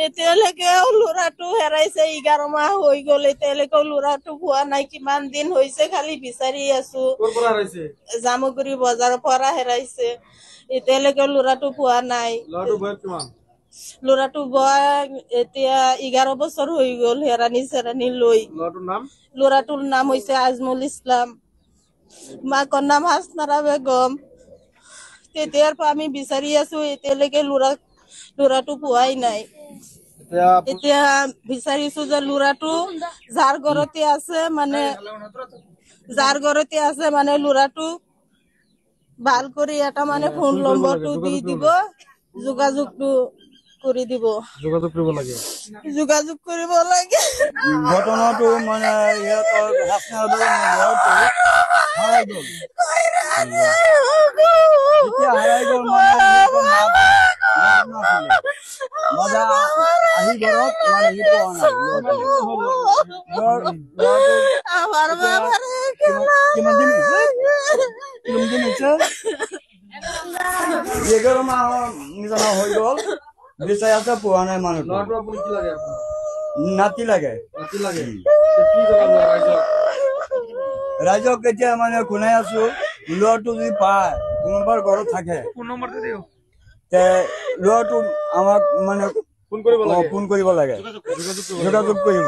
এতিয়ালৈকে ল'ৰাটো হেৰাইছে 11 মাহ হৈ গ'ল এতিয়ালৈকে ল'ৰাটো পোৱা নাই কিমান দিন হৈছে খালি বিচাৰি আছো জামুগুৰি বজাৰৰ পৰা হেৰাইছে এতিয়ালৈকে ল'ৰাটো পোৱা নাই ল'ৰাটো বয়স এতিয়া 11 বছৰ হৈ গ'ল হেৰানি চেৰানি লৈ ল'ৰাটোৰ নাম হৈছে আজমল ইছলাম মাকৰ নাম হাসনাৰা বেগম তেতিয়াৰ পৰা আমি বিচাৰি আছো এতিয়ালৈকে ল'ৰাটো পোৱাই নাই এতিয়া বিচাৰিছো যে ল'ৰাটো যাৰ ঘৰতে আছে মানে ল'ৰাটো ভাল কৰি এটা মানে ফোন নম্বৰটো দি দিব যোগাযোগটো কৰি দিব যোগাযোগ কৰিব লাগে ঘটনাটো মানে ইহঁতৰ হাসনাৰা হাৰাই গ'ল এতিয়া হাৰাই গ'ল মানে আহি ঘৰত মানে সি পোৱা নাই আমাৰ বাবাৰে কিমান দিন হৈছে 11 মাহ নিজানা হৈ গ'ল বিচাৰি আছে পোৱা নাই মানুহটো নাতি লাগে ৰাইজক এতিয়া মানে শুনাই আছো ল'ৰাটো যদি পায় কোনোবাৰ ঘৰত থাকে ল'ৰাটো আমাক মানে ফোন কৰিব লাগে যোগাযোগ কৰিব